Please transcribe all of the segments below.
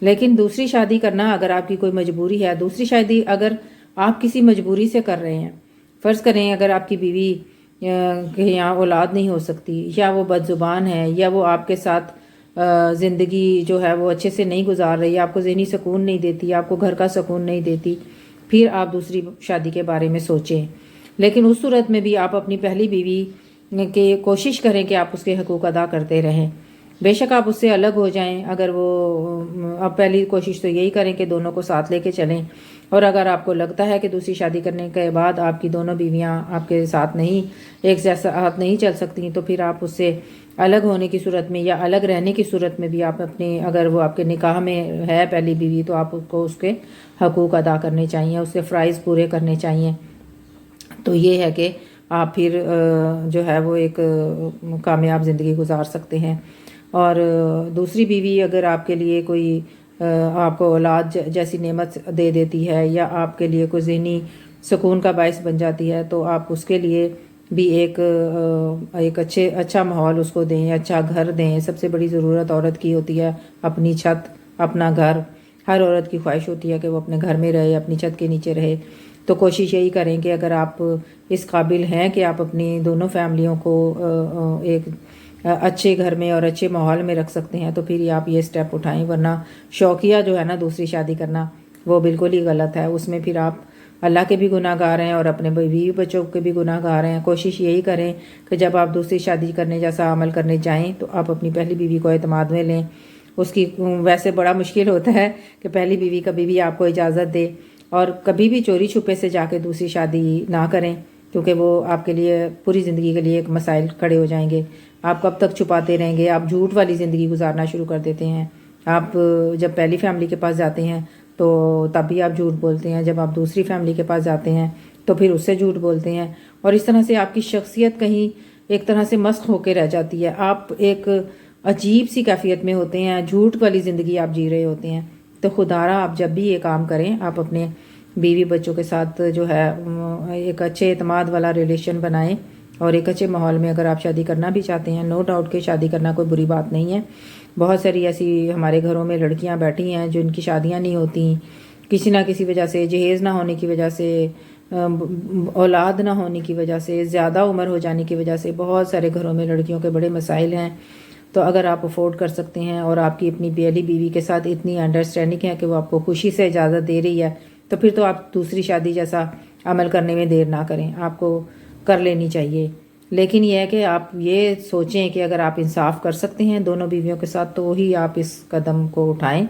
لیکن دوسری شادی کرنا اگر آپ کی کوئی مجبوری ہے، دوسری شادی اگر آپ کسی مجبوری سے کر رہے ہیں، فرض کریں اگر آپ کی بیوی کے یہاں اولاد نہیں ہو سکتی، یا وہ بد زبان ہے، یا وہ آپ کے ساتھ زندگی جو ہے وہ اچھے سے نہیں گزار رہی، آپ کو ذہنی سکون نہیں دیتی، آپ کو گھر کا سکون نہیں دیتی، پھر آپ دوسری شادی کے بارے میں سوچیں۔ لیکن اس صورت میں بھی آپ اپنی پہلی بیوی کے کوشش کریں کہ آپ اس کے حقوق ادا کرتے رہیں۔ بے شک آپ اس سے الگ ہو جائیں، اگر وہ اب پہلی کوشش تو یہی کریں کہ دونوں کو ساتھ لے کے چلیں، اور اگر آپ کو لگتا ہے کہ دوسری شادی کرنے کے بعد آپ کی دونوں بیویاں آپ کے ساتھ نہیں، ایک جیسا ہاتھ نہیں چل سکتی، تو پھر آپ اس سے الگ ہونے کی صورت میں یا الگ رہنے کی صورت میں بھی آپ اپنے، اگر وہ آپ کے نکاح میں ہے پہلی بیوی، تو آپ کو اس کے حقوق ادا کرنے چاہیے، اس کے فرائض پورے کرنے چاہیے۔ تو یہ ہے کہ آپ پھر جو ہے وہ ایک کامیاب زندگی گزار سکتے ہیں۔ اور دوسری بیوی اگر آپ کے لیے کوئی آپ کو اولاد جیسی نعمت دے دیتی ہے، یا آپ کے لیے کوئی ذہنی سکون کا باعث بن جاتی ہے، تو آپ اس کے لیے بھی ایک اچھا ماحول اس کو دیں، اچھا گھر دیں۔ سب سے بڑی ضرورت عورت کی ہوتی ہے اپنی چھت، اپنا گھر۔ ہر عورت کی خواہش ہوتی ہے کہ وہ اپنے گھر میں رہے، اپنی چھت کے نیچے رہے۔ تو کوشش یہی کریں کہ اگر آپ اس قابل ہیں کہ آپ اپنی دونوں فیملیوں کو ایک اچھے گھر میں اور اچھے ماحول میں رکھ سکتے ہیں، تو پھر آپ یہ سٹیپ اٹھائیں، ورنہ شوقیہ جو ہے نا دوسری شادی کرنا، وہ بالکل ہی غلط ہے۔ اس میں پھر آپ اللہ کے بھی گناہ گار ہیں اور اپنے بیوی بچوں کے بھی گناہ گار ہیں۔ کوشش یہی کریں کہ جب آپ دوسری شادی کرنے جیسا عمل کرنے جائیں تو آپ اپنی پہلی بیوی کو اعتماد میں لیں۔ اس کی ویسے بڑا مشکل ہوتا ہے کہ پہلی بیوی کبھی بھی آپ کو اجازت دے، اور کبھی بھی چوری چھپے سے جا کے دوسری شادی نہ کریں، کیونکہ وہ آپ کے لیے پوری زندگی کے لیے ایک مسائل کھڑے ہو جائیں گے۔ آپ کب تک چھپاتے رہیں گے؟ آپ جھوٹ والی زندگی گزارنا شروع کر دیتے ہیں۔ آپ جب پہلی فیملی کے پاس جاتے ہیں تو تب بھی آپ جھوٹ بولتے ہیں، جب آپ دوسری فیملی کے پاس جاتے ہیں تو پھر اس سے جھوٹ بولتے ہیں، اور اس طرح سے آپ کی شخصیت کہیں ایک طرح سے مسخ ہو کے رہ جاتی ہے۔ آپ ایک عجیب سی کیفیت میں ہوتے ہیں، جھوٹ والی زندگی آپ جی رہے ہوتے ہیں۔ تو خدارا آپ جب بھی یہ کام کریں، آپ اپنے بیوی بچوں کے ساتھ جو ہے ایک اچھے اعتماد والا ریلیشن بنائیں، اور ایک اچھے ماحول میں اگر آپ شادی کرنا بھی چاہتے ہیں، نو ڈاؤٹ کہ شادی کرنا کوئی بری بات نہیں ہے۔ بہت ساری ایسی ہمارے گھروں میں لڑکیاں بیٹھی ہیں جن کی شادیاں نہیں ہوتی، کسی نہ کسی وجہ سے، جہیز نہ ہونے کی وجہ سے، اولاد نہ ہونے کی وجہ سے، زیادہ عمر ہو جانے کی وجہ سے، بہت سارے گھروں میں لڑکیوں کے بڑے مسائل ہیں۔ تو اگر آپ افورڈ کر سکتے ہیں اور آپ کی اپنی پہلی بیوی کے ساتھ اتنی انڈرسٹینڈنگ ہے کہ وہ آپ کو خوشی سے اجازت دے رہی ہے، تو پھر تو آپ دوسری شادی جیسا عمل کرنے میں دیر نہ کریں، آپ کو کر لینی چاہیے۔ لیکن یہ ہے کہ آپ یہ سوچیں کہ اگر آپ انصاف کر سکتے ہیں دونوں بیویوں کے ساتھ تو وہی آپ اس قدم کو اٹھائیں،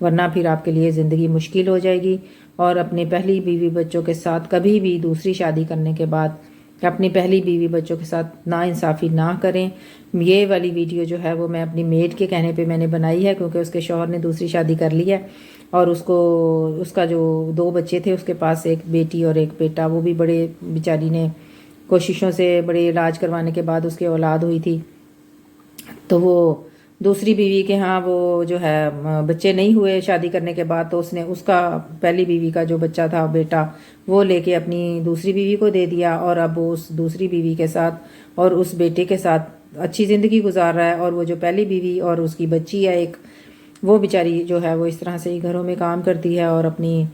ورنہ پھر آپ کے لیے زندگی مشکل ہو جائے گی۔ اور اپنے پہلی بیوی بچوں کے ساتھ کبھی بھی دوسری شادی کرنے کے بعد اپنی پہلی بیوی بچوں کے ساتھ ناانصافی نہ کریں۔ یہ والی ویڈیو جو ہے وہ میں اپنی میڈ کے کہنے پہ میں نے بنائی ہے، کیونکہ اس کے شوہر نے دوسری شادی کر لی ہے، اور اس کا جو 2 بچے تھے اس کے پاس، ایک بیٹی اور ایک بیٹا، وہ بھی بڑے بیچاری نے کوششوں سے بڑے علاج کروانے کے بعد اس کی اولاد ہوئی تھی۔ تو وہ دوسری بیوی کے ہاں وہ جو ہے بچے نہیں ہوئے شادی کرنے کے بعد، تو اس نے اس کا پہلی بیوی کا جو بچہ تھا بیٹا وہ لے کے اپنی دوسری بیوی کو دے دیا، اور اب وہ اس دوسری بیوی کے ساتھ اور اس بیٹے کے ساتھ اچھی زندگی گزار رہا ہے۔ اور وہ جو پہلی بیوی اور اس کی بچی ہے ایک، وہ بیچاری جو ہے وہ اس طرح سے ہی گھروں میں کام کرتی ہے، اور اپنی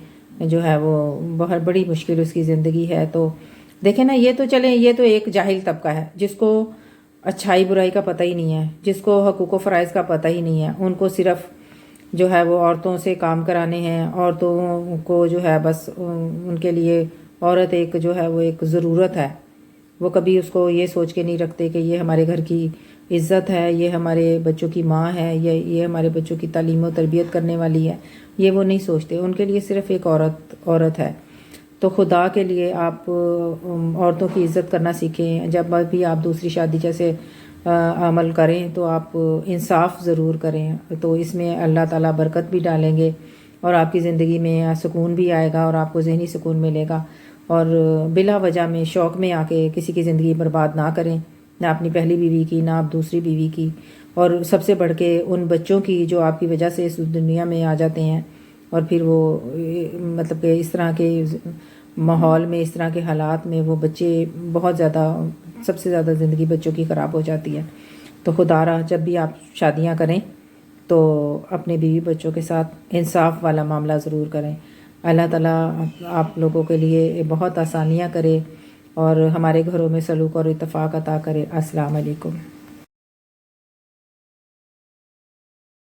جو ہے وہ بہت بڑی مشکل اس کی زندگی ہے۔ تو دیکھیں نا، یہ تو چلیں، یہ تو ایک جاہل طبقہ ہے جس کو اچھائی برائی کا پتہ ہی نہیں ہے، جس کو حقوق و فرائض کا پتہ ہی نہیں ہے۔ ان کو صرف جو ہے وہ عورتوں سے کام کرانے ہیں، عورتوں کو جو ہے بس ان کے لیے عورت ایک جو ہے وہ ایک ضرورت ہے۔ وہ کبھی اس کو یہ سوچ کے نہیں رکھتے کہ یہ ہمارے گھر کی عزت ہے، یہ ہمارے بچوں کی ماں ہے، یہ ہمارے بچوں کی تعلیم و تربیت کرنے والی ہے، یہ وہ نہیں سوچتے۔ ان کے لیے صرف ایک عورت ہے۔ تو خدا کے لیے آپ عورتوں کی عزت کرنا سیکھیں۔ جب بھی آپ دوسری شادی جیسے عمل کریں تو آپ انصاف ضرور کریں، تو اس میں اللہ تعالیٰ برکت بھی ڈالیں گے، اور آپ کی زندگی میں سکون بھی آئے گا، اور آپ کو ذہنی سکون ملے گا۔ اور بلا وجہ میں شوق میں آ کے کسی کی زندگی برباد نہ کریں، نہ اپنی پہلی بیوی کی، نہ آپ دوسری بیوی کی، اور سب سے بڑھ کے ان بچوں کی جو آپ کی وجہ سے اس دنیا میں آ جاتے ہیں، اور پھر وہ مطلب کہ اس طرح کے ماحول میں، اس طرح کے حالات میں وہ بچے بہت زیادہ، سب سے زیادہ زندگی بچوں کی خراب ہو جاتی ہے۔ تو خدا را جب بھی آپ شادیاں کریں تو اپنے بیوی بچوں کے ساتھ انصاف والا معاملہ ضرور کریں۔ اللہ تعالیٰ آپ لوگوں کے لیے بہت آسانیاں کرے اور ہمارے گھروں میں سلوک اور اتفاق عطا کرے۔ السلام علیکم۔